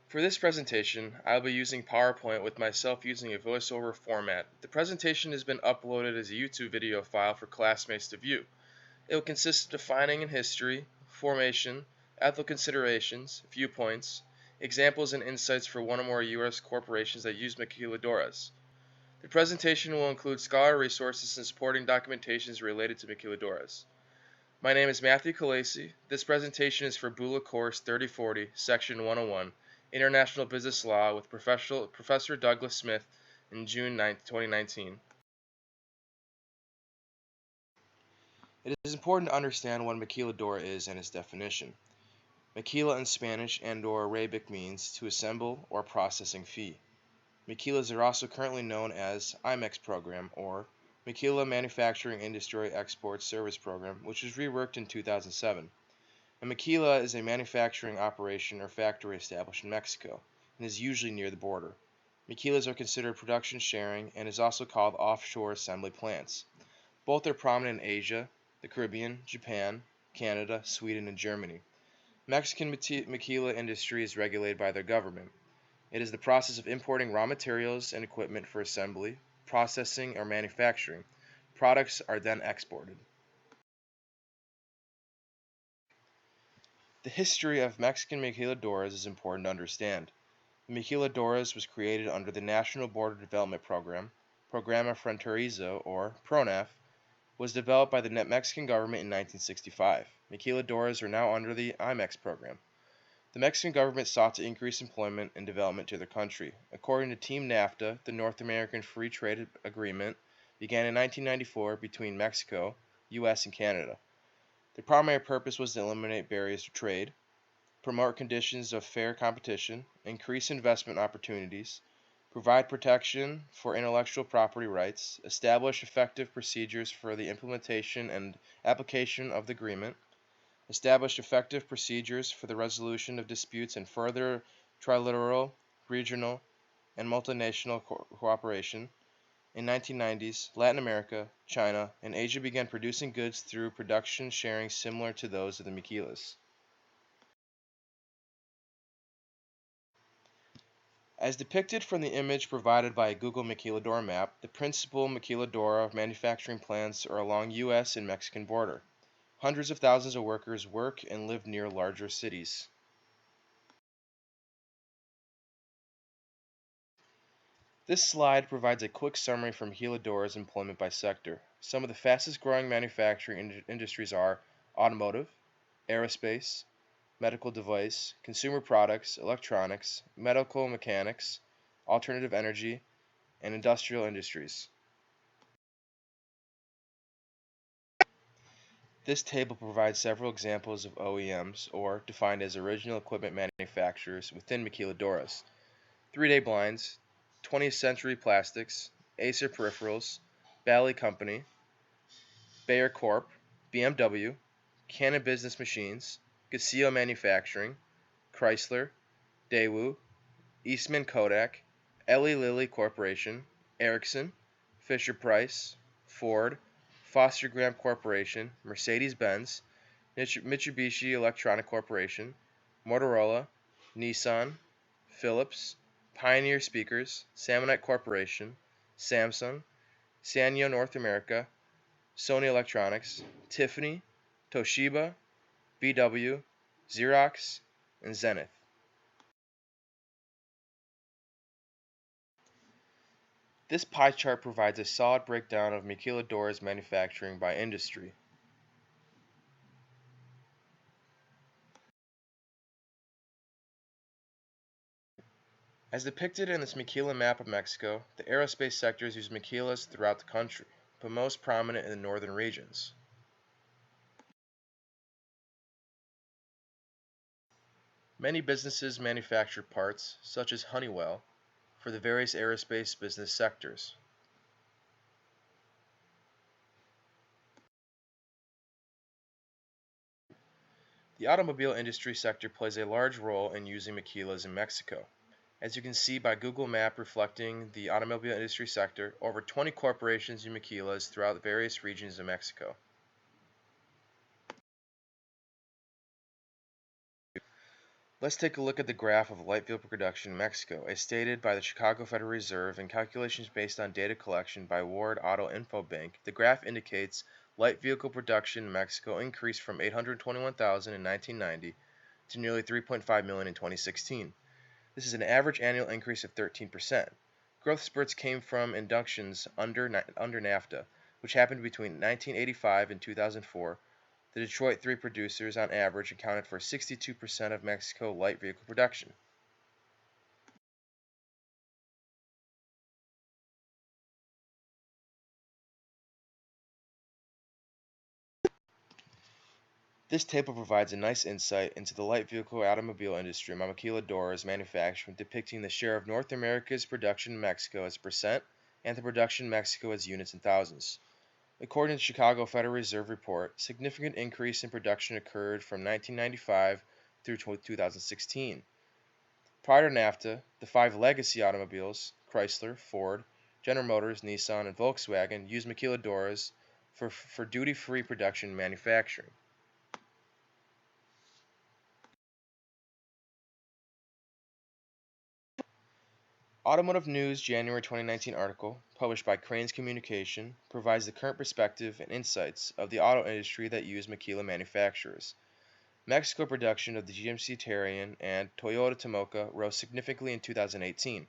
For this presentation, I'll be using PowerPoint with myself using a voiceover format. The presentation has been uploaded as a YouTube video file for classmates to view. It will consist of defining in history, formation, ethical considerations, viewpoints, examples and insights for one or more U.S. corporations that use maquiladoras. The presentation will include scholar resources and supporting documentations related to maquiladoras. My name is Matthew Calasi. This presentation is for BULA Course 3040, Section 101, International Business Law with Professor Douglas Smith in June 9, 2019. It is important to understand what maquiladora is and its definition. Maquila in Spanish and/or Arabic means to assemble or processing fee. Maquilas are also currently known as IMEX program or Maquila Manufacturing Industry Export Service Program, which was reworked in 2007. A maquila is a manufacturing operation or factory established in Mexico and is usually near the border. Maquilas are considered production sharing and is also called offshore assembly plants. Both are prominent in Asia, the Caribbean, Japan, Canada, Sweden, and Germany. Mexican maquila industry is regulated by their government. It is the process of importing raw materials and equipment for assembly, processing, or manufacturing. Products are then exported. The history of Mexican maquiladoras is important to understand. The maquiladoras was created under the National Border Development Program, Programa Fronterizo, or PRONAF, was developed by the Mexican government in 1965. Maquiladoras are now under the IMEX program. The Mexican government sought to increase employment and development to their country. According to Team NAFTA, the North American Free Trade Agreement began in 1994 between Mexico, U.S., and Canada. The primary purpose was to eliminate barriers to trade, promote conditions of fair competition, increase investment opportunities, provide protection for intellectual property rights, establish effective procedures for the implementation and application of the agreement, establish effective procedures for the resolution of disputes and further trilateral, regional, and multinational cooperation. In 1990s, Latin America, China, and Asia began producing goods through production sharing similar to those of the maquilas. As depicted from the image provided by a Google maquiladora map, the principal maquiladora manufacturing plants are along U.S. and Mexican border. Hundreds of thousands of workers work and live near larger cities. This slide provides a quick summary from maquiladora's employment by sector. Some of the fastest growing manufacturing industries are automotive, aerospace, medical device, consumer products, electronics, medical mechanics, alternative energy, and industrial industries. This table provides several examples of OEMs, or defined as original equipment manufacturers, within maquiladoras. 3-Day Blinds, 20th Century Plastics, Acer Peripherals, Bally Company, Bayer Corp, BMW, Canon Business Machines, Casio Manufacturing, Chrysler, Daewoo, Eastman Kodak, Eli Lilly Corporation, Ericsson, Fisher-Price, Ford, Foster Graham Corporation, Mercedes-Benz, Mitsubishi Electronic Corporation, Motorola, Nissan, Philips, Pioneer Speakers, Samsonite Corporation, Samsung, Sanyo North America, Sony Electronics, Tiffany, Toshiba, VW, Xerox, and Zenith. This pie chart provides a solid breakdown of maquiladoras manufacturing by industry. As depicted in this maquila map of Mexico, the aerospace sectors use maquilas throughout the country, but most prominent in the northern regions. Many businesses manufacture parts, such as Honeywell, for the various aerospace business sectors. The automobile industry sector plays a large role in using maquilas in Mexico. As you can see by Google Map reflecting the automobile industry sector, over 20 corporations use maquilas throughout various regions of Mexico. Let's take a look at the graph of light vehicle production in Mexico, as stated by the Chicago Federal Reserve and calculations based on data collection by Ward Auto Info Bank. The graph indicates light vehicle production in Mexico increased from 821,000 in 1990 to nearly 3.5 million in 2016. This is an average annual increase of 13%. Growth spurts came from inductions under NAFTA, which happened between 1985 and 2004. The Detroit Three producers, on average, accounted for 62% of Mexico light vehicle production. This table provides a nice insight into the light vehicle automobile industry by Maquiladoras Manufacturing, depicting the share of North America's production in Mexico as percent and the production in Mexico as units in thousands. According to the Chicago Federal Reserve report, significant increase in production occurred from 1995 through 2016. Prior to NAFTA, the five legacy automobiles, Chrysler, Ford, General Motors, Nissan, and Volkswagen, used maquiladoras for duty-free production and manufacturing. Automotive News January 2019 article, published by Cranes Communication, provides the current perspective and insights of the auto industry that use maquila manufacturers. Mexico production of the GMC Terrain and Toyota Tomoka rose significantly in 2018.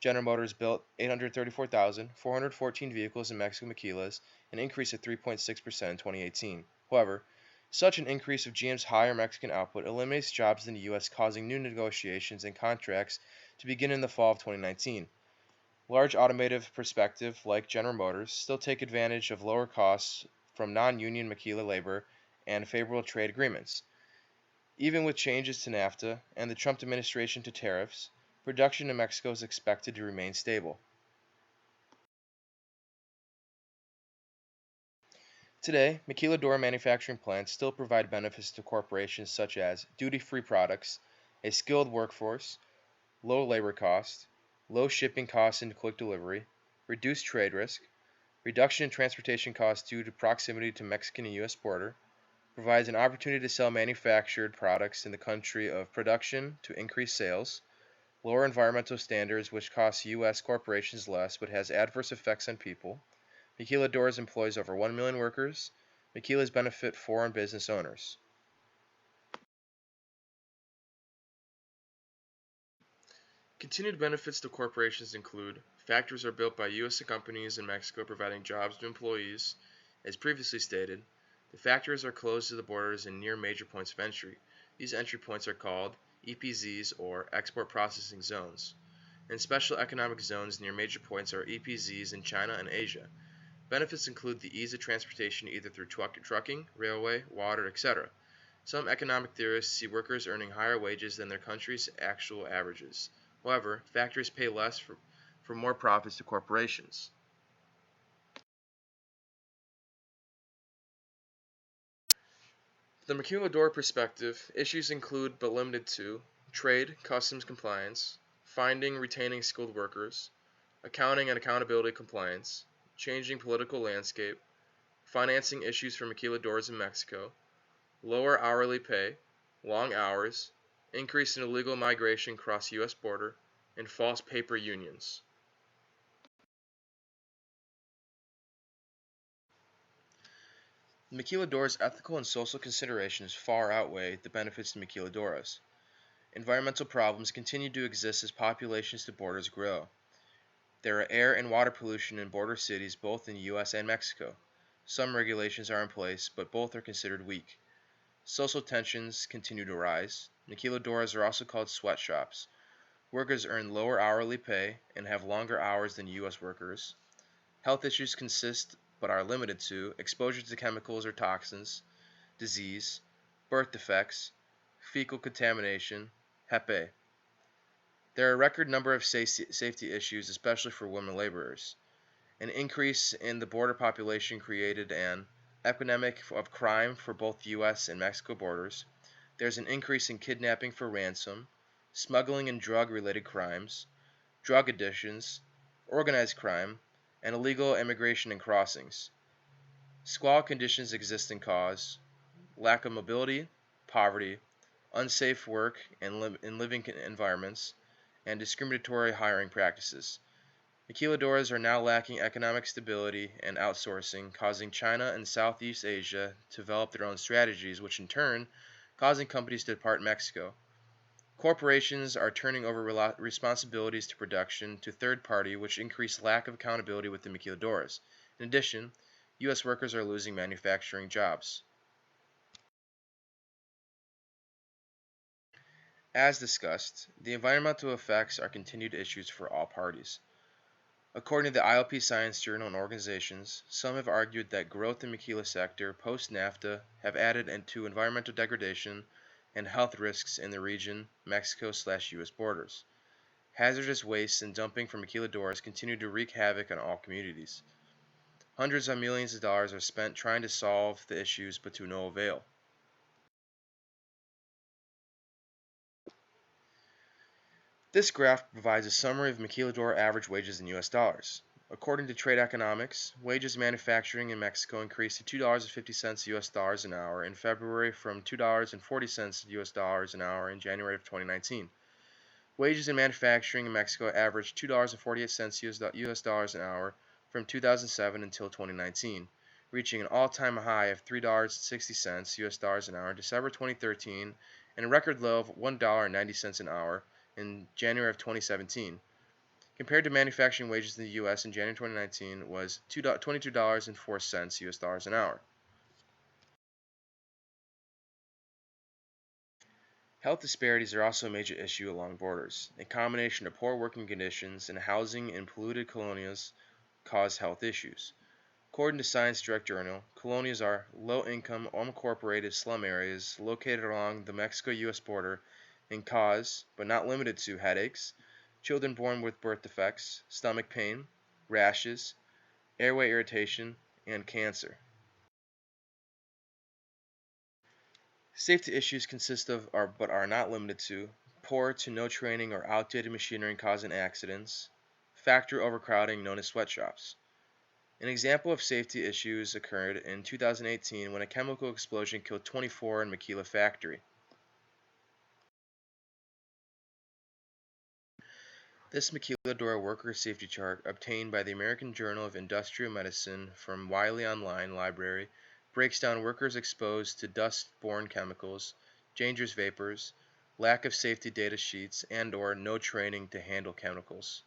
General Motors built 834,414 vehicles in Mexico maquilas, an increase of 3.6% in 2018. However, such an increase of GM's higher Mexican output eliminates jobs in the U.S., causing new negotiations and contracts to begin in the fall of 2019. Large automotive perspective, like General Motors, still take advantage of lower costs from non-union maquila labor and favorable trade agreements. Even with changes to NAFTA and the Trump administration to tariffs, production in Mexico is expected to remain stable. Today, maquiladora manufacturing plants still provide benefits to corporations such as duty-free products, a skilled workforce, low labor costs, low shipping costs and quick delivery, reduced trade risk, reduction in transportation costs due to proximity to Mexican and U.S. border, provides an opportunity to sell manufactured products in the country of production to increase sales, lower environmental standards which cost U.S. corporations less but has adverse effects on people. Maquiladoras employs over 1 million workers. Maquilas benefit foreign business owners. Continued benefits to corporations include factories are built by U.S. companies in Mexico providing jobs to employees. As previously stated, the factories are close to the borders and near major points of entry. These entry points are called EPZs or export processing zones. And special economic zones near major points are EPZs in China and Asia. Benefits include the ease of transportation either through trucking, railway, water, etc. Some economic theorists see workers earning higher wages than their country's actual averages. However, factories pay less for more profits to corporations. From the maquiladora perspective, issues include but limited to trade, customs compliance, finding, retaining skilled workers, accounting and accountability compliance, changing political landscape, financing issues for maquiladoras in Mexico, lower hourly pay, long hours, increase in illegal migration across U.S. border, and false paper unions. The maquiladoras' ethical and social considerations far outweigh the benefits to maquiladoras. Environmental problems continue to exist as populations to borders grow. There are air and water pollution in border cities both in the U.S. and Mexico. Some regulations are in place, but both are considered weak. Social tensions continue to rise. Maquiladoras are also called sweatshops. Workers earn lower hourly pay and have longer hours than U.S. workers. Health issues consist, but are limited to, exposure to chemicals or toxins, disease, birth defects, fecal contamination, HEPA. There are a record number of safety issues, especially for women laborers. An increase in the border population created an epidemic of crime for both the U.S. and Mexico borders. There's an increase in kidnapping for ransom, smuggling and drug-related crimes, drug addictions, organized crime, and illegal immigration and crossings. Squalid conditions exist and cause lack of mobility, poverty, unsafe work and living environments, and discriminatory hiring practices. Maquiladoras are now lacking economic stability and outsourcing, causing China and Southeast Asia to develop their own strategies, which in turn causing companies to depart Mexico. Corporations are turning over responsibilities to production to third party, which increase lack of accountability within maquiladoras. In addition, U.S. workers are losing manufacturing jobs. As discussed, the environmental effects are continued issues for all parties. According to the ILP Science Journal and organizations, some have argued that growth in maquila sector post-NAFTA have added into environmental degradation and health risks in the region Mexico/US borders. Hazardous waste and dumping from maquiladoras continue to wreak havoc on all communities. Hundreds of millions of dollars are spent trying to solve the issues, but to no avail. This graph provides a summary of maquiladora average wages in US dollars. According to Trade Economics, wages in manufacturing in Mexico increased to $2.50 US dollars an hour in February from $2.40 US dollars an hour in January of 2019. Wages in manufacturing in Mexico averaged $2.48 US dollars an hour from 2007 until 2019, reaching an all-time high of $3.60 US dollars an hour in December 2013 and a record low of $1.90 an hour in January of 2017. Compared to manufacturing wages in the U.S. in January 2019 was $22.04 US dollars an hour. Health disparities are also a major issue along borders. A combination of poor working conditions and housing in polluted colonias cause health issues. According to Science Direct Journal, colonias are low-income, unincorporated slum areas located along the Mexico-U.S. border and cause, but not limited to, headaches, children born with birth defects, stomach pain, rashes, airway irritation, and cancer. Safety issues consist of, but are not limited to, poor to no training or outdated machinery causing accidents, factory overcrowding known as sweatshops. An example of safety issues occurred in 2018 when a chemical explosion killed 24 in Maquila factory. This maquiladora worker safety chart, obtained by the American Journal of Industrial Medicine from Wiley Online Library, breaks down workers exposed to dust-borne chemicals, dangerous vapors, lack of safety data sheets, and/or no training to handle chemicals.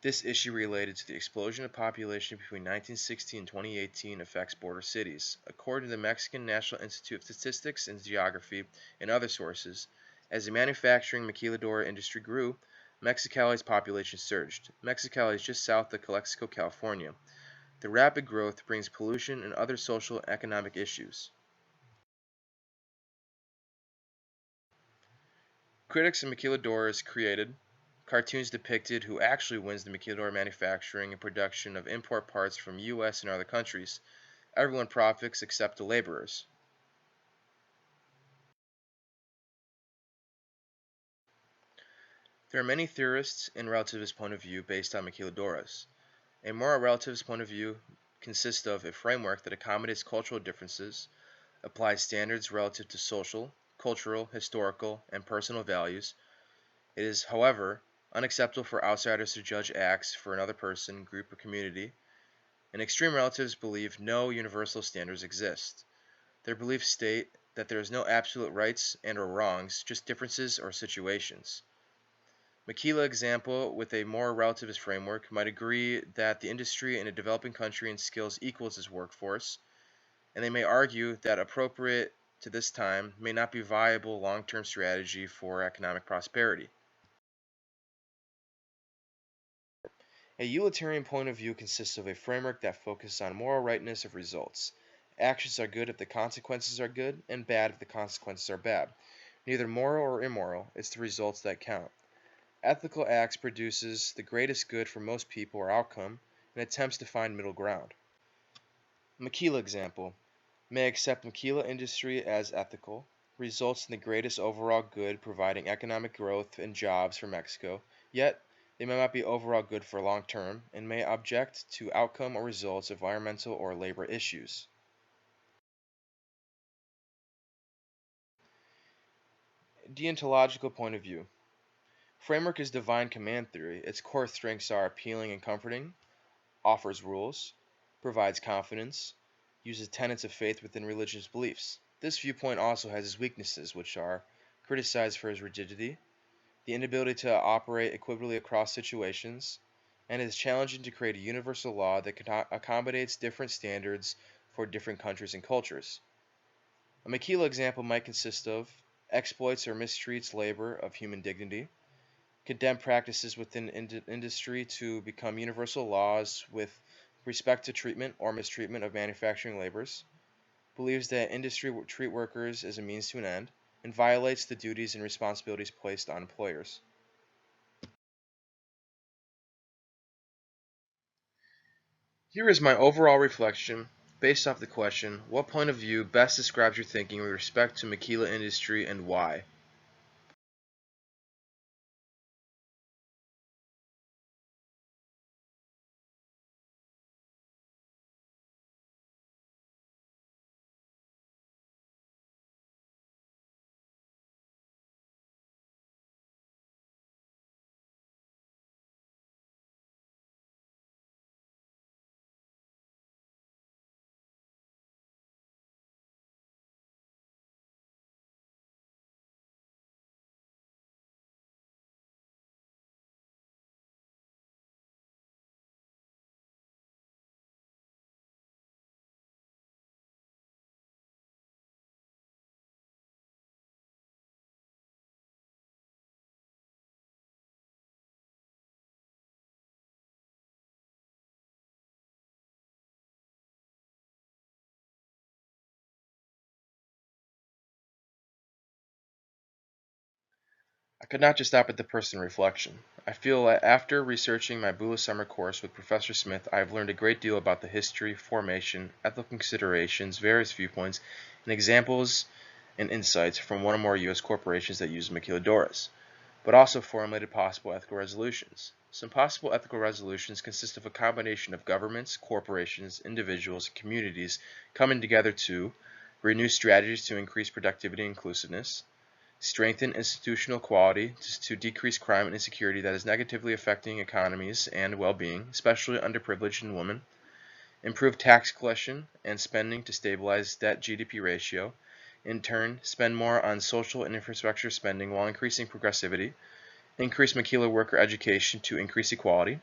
This issue related to the explosion of population between 1960 and 2018 affects border cities. According to the Mexican National Institute of Statistics and Geography and other sources, as the manufacturing maquiladora industry grew, Mexicali's population surged. Mexicali is just south of Calexico, California. The rapid growth brings pollution and other social and economic issues. Critics of maquiladoras created cartoons depicted who actually wins the maquiladora manufacturing and production of import parts from U.S. and other countries. Everyone profits except the laborers. There are many theorists and relativist point of view based on maquiladoras. A more relativist point of view consists of a framework that accommodates cultural differences, applies standards relative to social, cultural, historical, and personal values. It is, however, unacceptable for outsiders to judge acts for another person, group, or community, and extreme relatives believe no universal standards exist. Their beliefs state that there is no absolute rights and or wrongs, just differences or situations. Maquila example with a more relativist framework might agree that the industry in a developing country in skills equals its workforce, and they may argue that appropriate to this time may not be viable long-term strategy for economic prosperity. A utilitarian point of view consists of a framework that focuses on moral rightness of results. Actions are good if the consequences are good, and bad if the consequences are bad. Neither moral or immoral, it's the results that count. Ethical acts produces the greatest good for most people or outcome, and attempts to find middle ground. Maquila example. May accept maquila industry as ethical, results in the greatest overall good providing economic growth and jobs for Mexico, yet they may not be overall good for long term and may object to outcome or results of environmental or labor issues. Deontological point of view. Framework is divine command theory. Its core strengths are appealing and comforting, offers rules, provides confidence, uses tenets of faith within religious beliefs. This viewpoint also has its weaknesses, which are criticized for its rigidity, the inability to operate equitably across situations, and it is challenging to create a universal law that accommodates different standards for different countries and cultures. A Maquila example might consist of exploits or mistreats labor of human dignity, condemn practices within industry to become universal laws with respect to treatment or mistreatment of manufacturing laborers, believes that industry treat workers as a means to an end, and violates the duties and responsibilities placed on employers. Here is my overall reflection based off the question, what point of view best describes your thinking with respect to Maquila industry and why? I could not just stop at the personal reflection. I feel that after researching my BULA summer course with Professor Smith, I have learned a great deal about the history, formation, ethical considerations, various viewpoints, and examples and insights from one or more U.S. corporations that use maquiladoras, but also formulated possible ethical resolutions. Some possible ethical resolutions consist of a combination of governments, corporations, individuals, and communities coming together to renew strategies to increase productivity and inclusiveness, strengthen institutional quality to decrease crime and insecurity that is negatively affecting economies and well-being, especially underprivileged and women, improve tax collection and spending to stabilize debt GDP ratio, in turn, spend more on social and infrastructure spending while increasing progressivity, increase maquila worker education to increase equality,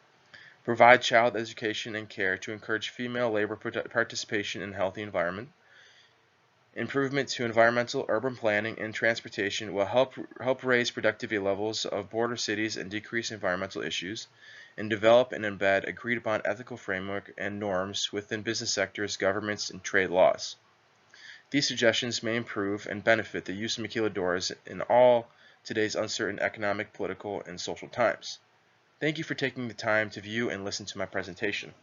provide child education and care to encourage female labor participation in a healthy environment. Improvement to environmental, urban planning, and transportation will help raise productivity levels of border cities and decrease environmental issues, and develop and embed agreed upon ethical framework and norms within business sectors, governments, and trade laws. These suggestions may improve and benefit the use of maquiladoras in all today's uncertain economic, political, and social times. Thank you for taking the time to view and listen to my presentation.